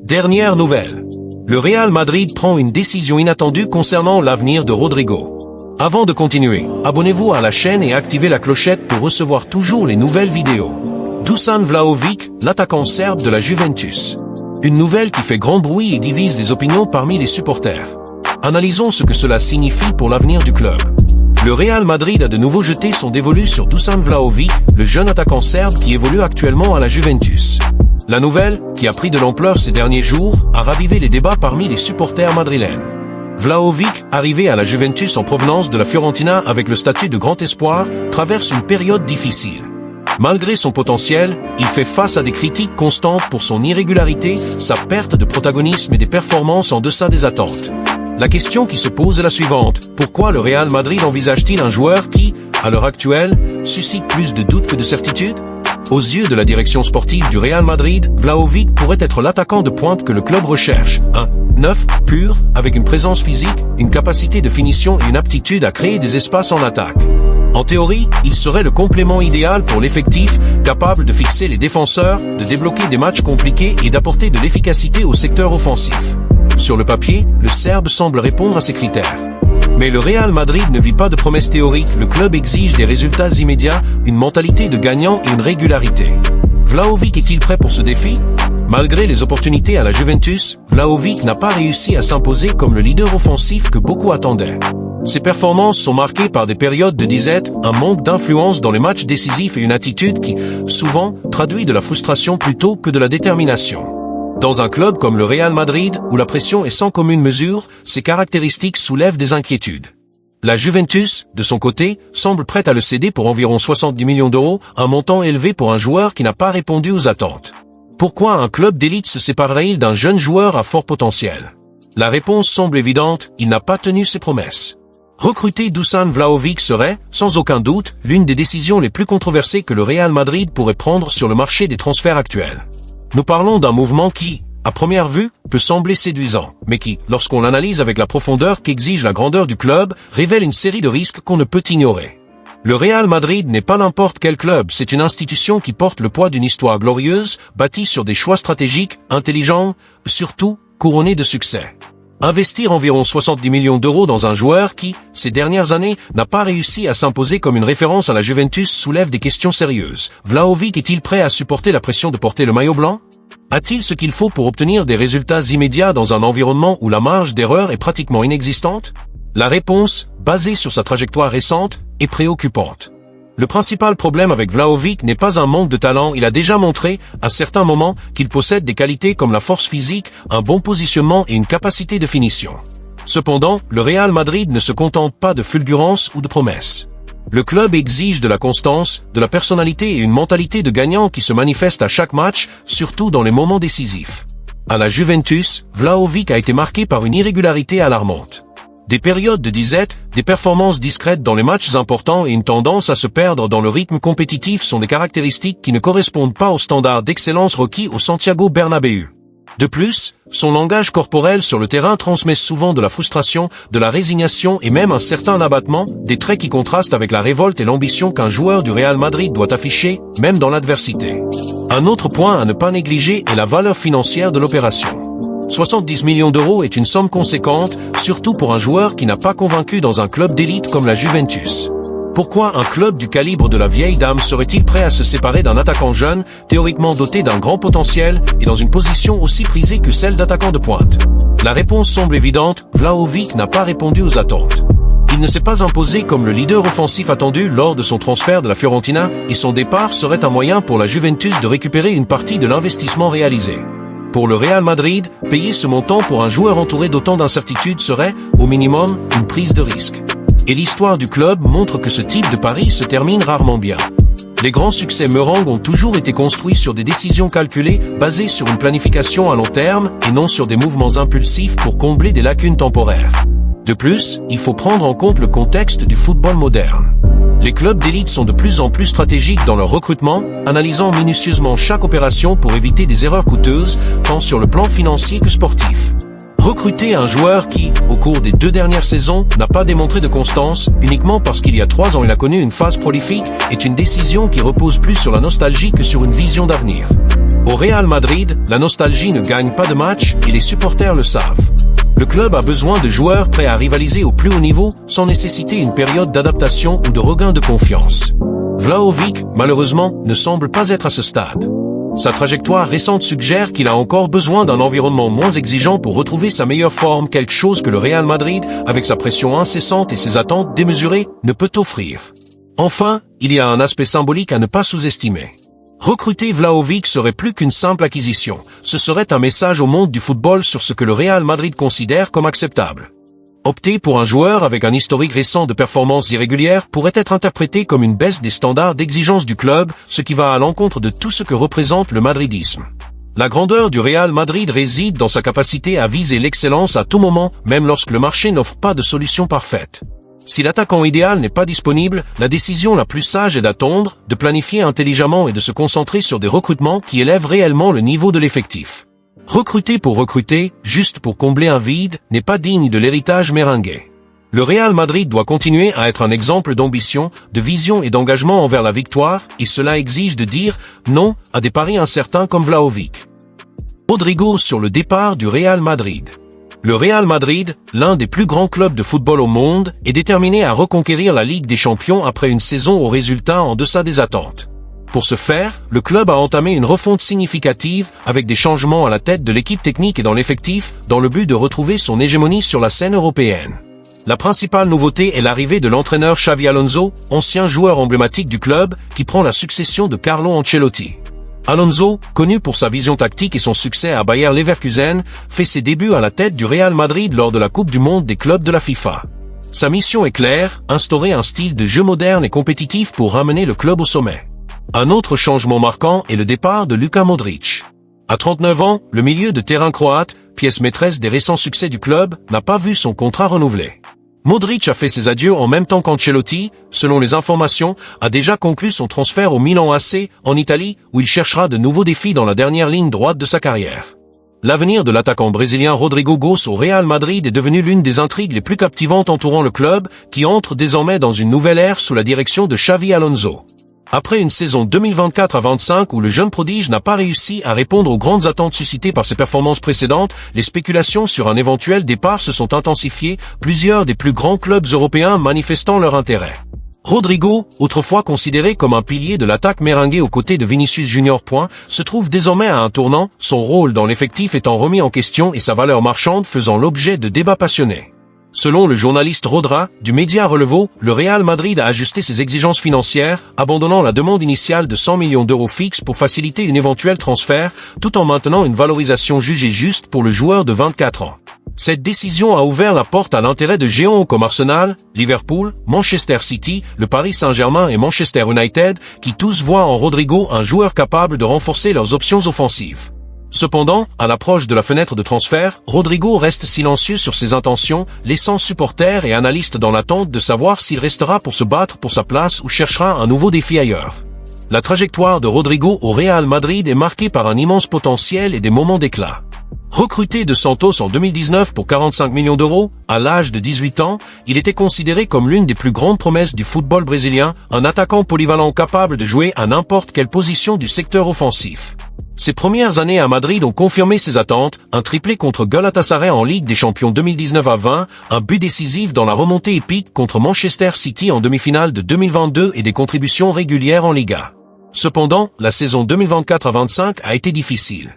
Dernière nouvelle. Le Real Madrid prend une décision inattendue concernant l'avenir de Rodrigo. Avant de continuer, abonnez-vous à la chaîne et activez la clochette pour recevoir toujours les nouvelles vidéos. Dusan Vlahovic, l'attaquant serbe de la Juventus. Une nouvelle qui fait grand bruit et divise des opinions parmi les supporters. Analysons ce que cela signifie pour l'avenir du club. Le Real Madrid a de nouveau jeté son dévolu sur Dusan Vlahovic, le jeune attaquant serbe qui évolue actuellement à la Juventus. La nouvelle, qui a pris de l'ampleur ces derniers jours, a ravivé les débats parmi les supporters madrilènes. Vlahovic, arrivé à la Juventus en provenance de la Fiorentina avec le statut de grand espoir, traverse une période difficile. Malgré son potentiel, il fait face à des critiques constantes pour son irrégularité, sa perte de protagonisme et des performances en deçà des attentes. La question qui se pose est la suivante: pourquoi le Real Madrid envisage-t-il un joueur qui, à l'heure actuelle, suscite plus de doutes que de certitudes? Aux yeux de la direction sportive du Real Madrid, Vlahovic pourrait être l'attaquant de pointe que le club recherche. Un neuf, pur, avec une présence physique, une capacité de finition et une aptitude à créer des espaces en attaque. En théorie, il serait le complément idéal pour l'effectif, capable de fixer les défenseurs, de débloquer des matchs compliqués et d'apporter de l'efficacité au secteur offensif. Sur le papier, le Serbe semble répondre à ces critères. Mais le Real Madrid ne vit pas de promesses théoriques, le club exige des résultats immédiats, une mentalité de gagnant et une régularité. Vlahovic est-il prêt pour ce défi? Malgré les opportunités à la Juventus, Vlahovic n'a pas réussi à s'imposer comme le leader offensif que beaucoup attendaient. Ses performances sont marquées par des périodes de disette, un manque d'influence dans les matchs décisifs et une attitude qui, souvent, traduit de la frustration plutôt que de la détermination. Dans un club comme le Real Madrid, où la pression est sans commune mesure, ces caractéristiques soulèvent des inquiétudes. La Juventus, de son côté, semble prête à le céder pour environ 70 millions d'euros, un montant élevé pour un joueur qui n'a pas répondu aux attentes. Pourquoi un club d'élite se séparerait-il d'un jeune joueur à fort potentiel? La réponse semble évidente, il n'a pas tenu ses promesses. Recruter Dusan Vlahovic serait, sans aucun doute, l'une des décisions les plus controversées que le Real Madrid pourrait prendre sur le marché des transferts actuels. Nous parlons d'un mouvement qui, à première vue, peut sembler séduisant, mais qui, lorsqu'on l'analyse avec la profondeur qu'exige la grandeur du club, révèle une série de risques qu'on ne peut ignorer. Le Real Madrid n'est pas n'importe quel club, c'est une institution qui porte le poids d'une histoire glorieuse, bâtie sur des choix stratégiques, intelligents, surtout, couronnés de succès. Investir environ 70 millions d'euros dans un joueur qui, ces dernières années, n'a pas réussi à s'imposer comme une référence à la Juventus soulève des questions sérieuses. Vlahovic est-il prêt à supporter la pression de porter le maillot blanc? A-t-il ce qu'il faut pour obtenir des résultats immédiats dans un environnement où la marge d'erreur est pratiquement inexistante? La réponse, basée sur sa trajectoire récente, est préoccupante. Le principal problème avec Vlahovic n'est pas un manque de talent, il a déjà montré, à certains moments, qu'il possède des qualités comme la force physique, un bon positionnement et une capacité de finition. Cependant, le Real Madrid ne se contente pas de fulgurance ou de promesses. Le club exige de la constance, de la personnalité et une mentalité de gagnant qui se manifeste à chaque match, surtout dans les moments décisifs. À la Juventus, Vlahovic a été marqué par une irrégularité alarmante. Des périodes de disette, des performances discrètes dans les matchs importants et une tendance à se perdre dans le rythme compétitif sont des caractéristiques qui ne correspondent pas aux standards d'excellence requis au Santiago Bernabéu. De plus, son langage corporel sur le terrain transmet souvent de la frustration, de la résignation et même un certain abattement, des traits qui contrastent avec la révolte et l'ambition qu'un joueur du Real Madrid doit afficher, même dans l'adversité. Un autre point à ne pas négliger est la valeur financière de l'opération. 70 millions d'euros est une somme conséquente, surtout pour un joueur qui n'a pas convaincu dans un club d'élite comme la Juventus. Pourquoi un club du calibre de la vieille dame serait-il prêt à se séparer d'un attaquant jeune, théoriquement doté d'un grand potentiel, et dans une position aussi prisée que celle d'attaquant de pointe? La réponse semble évidente, Vlahovic n'a pas répondu aux attentes. Il ne s'est pas imposé comme le leader offensif attendu lors de son transfert de la Fiorentina, et son départ serait un moyen pour la Juventus de récupérer une partie de l'investissement réalisé. Pour le Real Madrid, payer ce montant pour un joueur entouré d'autant d'incertitudes serait, au minimum, une prise de risque. Et l'histoire du club montre que ce type de pari se termine rarement bien. Les grands succès meringues ont toujours été construits sur des décisions calculées, basées sur une planification à long terme, et non sur des mouvements impulsifs pour combler des lacunes temporaires. De plus, il faut prendre en compte le contexte du football moderne. Les clubs d'élite sont de plus en plus stratégiques dans leur recrutement, analysant minutieusement chaque opération pour éviter des erreurs coûteuses, tant sur le plan financier que sportif. Recruter un joueur qui, au cours des 2 dernières saisons, n'a pas démontré de constance, uniquement parce qu'il y a 3 ans il a connu une phase prolifique, est une décision qui repose plus sur la nostalgie que sur une vision d'avenir. Au Real Madrid, la nostalgie ne gagne pas de match et les supporters le savent. Le club a besoin de joueurs prêts à rivaliser au plus haut niveau sans nécessiter une période d'adaptation ou de regain de confiance. Vlahovic, malheureusement, ne semble pas être à ce stade. Sa trajectoire récente suggère qu'il a encore besoin d'un environnement moins exigeant pour retrouver sa meilleure forme, quelque chose que le Real Madrid, avec sa pression incessante et ses attentes démesurées, ne peut offrir. Enfin, il y a un aspect symbolique à ne pas sous-estimer. Recruter Vlahovic serait plus qu'une simple acquisition, ce serait un message au monde du football sur ce que le Real Madrid considère comme acceptable. Opter pour un joueur avec un historique récent de performances irrégulières pourrait être interprété comme une baisse des standards d'exigence du club, ce qui va à l'encontre de tout ce que représente le madridisme. La grandeur du Real Madrid réside dans sa capacité à viser l'excellence à tout moment, même lorsque le marché n'offre pas de solution parfaite. Si l'attaquant idéal n'est pas disponible, la décision la plus sage est d'attendre, de planifier intelligemment et de se concentrer sur des recrutements qui élèvent réellement le niveau de l'effectif. Recruter pour recruter, juste pour combler un vide, n'est pas digne de l'héritage merengue. Le Real Madrid doit continuer à être un exemple d'ambition, de vision et d'engagement envers la victoire, et cela exige de dire non à des paris incertains comme Vlahovic. Rodrigo sur le départ du Real Madrid. Le Real Madrid, l'un des plus grands clubs de football au monde, est déterminé à reconquérir la Ligue des Champions après une saison aux résultats en deçà des attentes. Pour ce faire, le club a entamé une refonte significative avec des changements à la tête de l'équipe technique et dans l'effectif, dans le but de retrouver son hégémonie sur la scène européenne. La principale nouveauté est l'arrivée de l'entraîneur Xavi Alonso, ancien joueur emblématique du club, qui prend la succession de Carlo Ancelotti. Alonso, connu pour sa vision tactique et son succès à Bayer Leverkusen, fait ses débuts à la tête du Real Madrid lors de la Coupe du Monde des clubs de la FIFA. Sa mission est claire, instaurer un style de jeu moderne et compétitif pour ramener le club au sommet. Un autre changement marquant est le départ de Luka Modric. À 39 ans, le milieu de terrain croate, pièce maîtresse des récents succès du club, n'a pas vu son contrat renouvelé. Modric a fait ses adieux en même temps qu'Ancelotti, selon les informations, a déjà conclu son transfert au Milan AC, en Italie, où il cherchera de nouveaux défis dans la dernière ligne droite de sa carrière. L'avenir de l'attaquant brésilien Rodrigo Goes au Real Madrid est devenu l'une des intrigues les plus captivantes entourant le club, qui entre désormais dans une nouvelle ère sous la direction de Xavi Alonso. Après une saison 2024 à 25 où le jeune prodige n'a pas réussi à répondre aux grandes attentes suscitées par ses performances précédentes, les spéculations sur un éventuel départ se sont intensifiées, plusieurs des plus grands clubs européens manifestant leur intérêt. Rodrigo, autrefois considéré comme un pilier de l'attaque merengue aux côtés de Vinicius Junior, se trouve désormais à un tournant, son rôle dans l'effectif étant remis en question et sa valeur marchande faisant l'objet de débats passionnés. Selon le journaliste Rodra, du média Relevo, le Real Madrid a ajusté ses exigences financières, abandonnant la demande initiale de 100 millions d'euros fixes pour faciliter une éventuelle transfert, tout en maintenant une valorisation jugée juste pour le joueur de 24 ans. Cette décision a ouvert la porte à l'intérêt de géants comme Arsenal, Liverpool, Manchester City, le Paris Saint-Germain et Manchester United, qui tous voient en Rodrigo un joueur capable de renforcer leurs options offensives. Cependant, à l'approche de la fenêtre de transfert, Rodrigo reste silencieux sur ses intentions, laissant supporters et analystes dans l'attente de savoir s'il restera pour se battre pour sa place ou cherchera un nouveau défi ailleurs. La trajectoire de Rodrigo au Real Madrid est marquée par un immense potentiel et des moments d'éclat. Recruté de Santos en 2019 pour 45 millions d'euros, à l'âge de 18 ans, il était considéré comme l'une des plus grandes promesses du football brésilien, un attaquant polyvalent capable de jouer à n'importe quelle position du secteur offensif. Ses premières années à Madrid ont confirmé ses attentes, un triplé contre Galatasaray en Ligue des Champions 2019 à 20, un but décisif dans la remontée épique contre Manchester City en demi-finale de 2022 et des contributions régulières en Liga. Cependant, la saison 2024 à 25 a été difficile.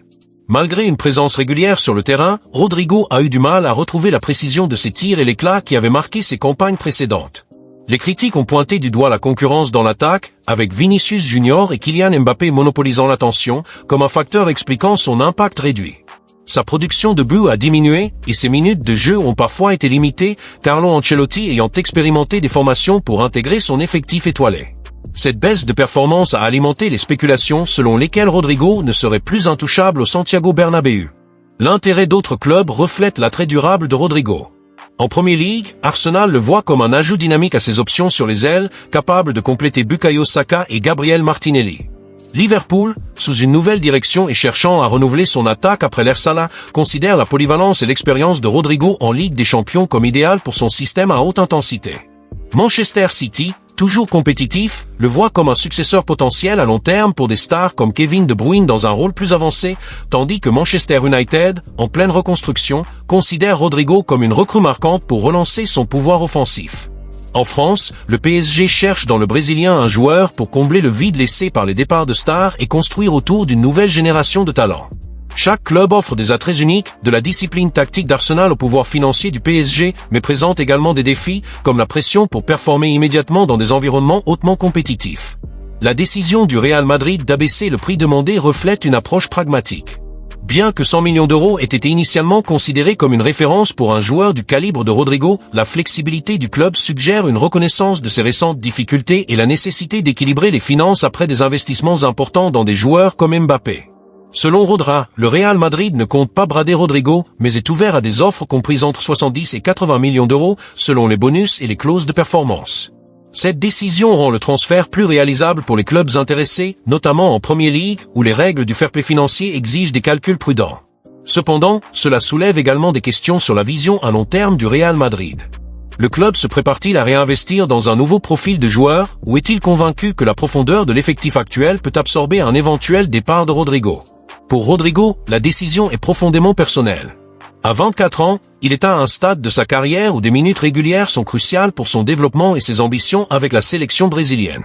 Malgré une présence régulière sur le terrain, Rodrigo a eu du mal à retrouver la précision de ses tirs et l'éclat qui avaient marqué ses campagnes précédentes. Les critiques ont pointé du doigt la concurrence dans l'attaque, avec Vinicius Junior et Kylian Mbappé monopolisant l'attention, comme un facteur expliquant son impact réduit. Sa production de buts a diminué, et ses minutes de jeu ont parfois été limitées, Carlo Ancelotti ayant expérimenté des formations pour intégrer son effectif étoilé. Cette baisse de performance a alimenté les spéculations selon lesquelles Rodrigo ne serait plus intouchable au Santiago Bernabéu. L'intérêt d'autres clubs reflète l'attrait durable de Rodrigo. En Premier League, Arsenal le voit comme un ajout dynamique à ses options sur les ailes, capable de compléter Bukayo Saka et Gabriel Martinelli. Liverpool, sous une nouvelle direction et cherchant à renouveler son attaque après l'ère Salah, considère la polyvalence et l'expérience de Rodrigo en Ligue des Champions comme idéale pour son système à haute intensité. Manchester City, toujours compétitif, le voit comme un successeur potentiel à long terme pour des stars comme Kevin De Bruyne dans un rôle plus avancé, tandis que Manchester United, en pleine reconstruction, considère Rodrigo comme une recrue marquante pour relancer son pouvoir offensif. En France, le PSG cherche dans le Brésilien un joueur pour combler le vide laissé par les départs de stars et construire autour d'une nouvelle génération de talents. Chaque club offre des attraits uniques, de la discipline tactique d'Arsenal au pouvoir financier du PSG, mais présente également des défis, comme la pression pour performer immédiatement dans des environnements hautement compétitifs. La décision du Real Madrid d'abaisser le prix demandé reflète une approche pragmatique. Bien que 100 millions d'euros aient été initialement considérés comme une référence pour un joueur du calibre de Rodrigo, la flexibilité du club suggère une reconnaissance de ses récentes difficultés et la nécessité d'équilibrer les finances après des investissements importants dans des joueurs comme Mbappé. Selon Rodra, le Real Madrid ne compte pas brader Rodrigo, mais est ouvert à des offres comprises entre 70 et 80 millions d'euros, selon les bonus et les clauses de performance. Cette décision rend le transfert plus réalisable pour les clubs intéressés, notamment en Premier League, où les règles du fair play financier exigent des calculs prudents. Cependant, cela soulève également des questions sur la vision à long terme du Real Madrid. Le club se prépare-t-il à réinvestir dans un nouveau profil de joueur, ou est-il convaincu que la profondeur de l'effectif actuel peut absorber un éventuel départ de Rodrigo ? Pour Rodrigo, la décision est profondément personnelle. À 24 ans, il est à un stade de sa carrière où des minutes régulières sont cruciales pour son développement et ses ambitions avec la sélection brésilienne.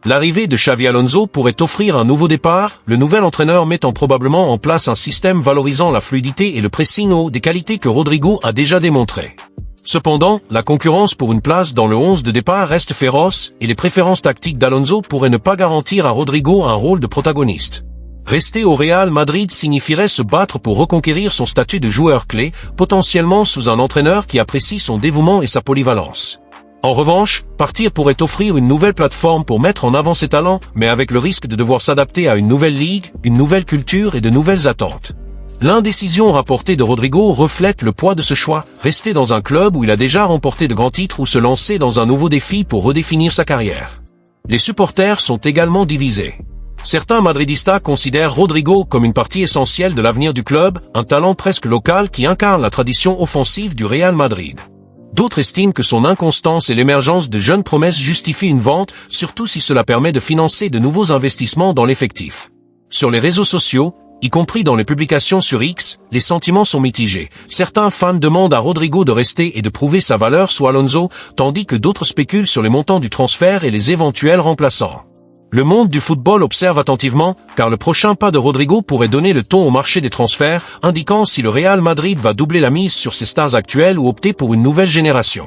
L'arrivée de Xavi Alonso pourrait offrir un nouveau départ, le nouvel entraîneur mettant probablement en place un système valorisant la fluidité et le pressing haut, des qualités que Rodrigo a déjà démontrées. Cependant, la concurrence pour une place dans le 11 de départ reste féroce et les préférences tactiques d'Alonso pourraient ne pas garantir à Rodrigo un rôle de protagoniste. Rester au Real Madrid signifierait se battre pour reconquérir son statut de joueur clé, potentiellement sous un entraîneur qui apprécie son dévouement et sa polyvalence. En revanche, partir pourrait offrir une nouvelle plateforme pour mettre en avant ses talents, mais avec le risque de devoir s'adapter à une nouvelle ligue, une nouvelle culture et de nouvelles attentes. L'indécision rapportée de Rodrigo reflète le poids de ce choix, rester dans un club où il a déjà remporté de grands titres ou se lancer dans un nouveau défi pour redéfinir sa carrière. Les supporters sont également divisés. Certains madridistas considèrent Rodrigo comme une partie essentielle de l'avenir du club, un talent presque local qui incarne la tradition offensive du Real Madrid. D'autres estiment que son inconstance et l'émergence de jeunes promesses justifient une vente, surtout si cela permet de financer de nouveaux investissements dans l'effectif. Sur les réseaux sociaux, y compris dans les publications sur X, les sentiments sont mitigés. Certains fans demandent à Rodrigo de rester et de prouver sa valeur sous Alonso, tandis que d'autres spéculent sur les montants du transfert et les éventuels remplaçants. Le monde du football observe attentivement, car le prochain pas de Rodrigo pourrait donner le ton au marché des transferts, indiquant si le Real Madrid va doubler la mise sur ses stars actuelles ou opter pour une nouvelle génération.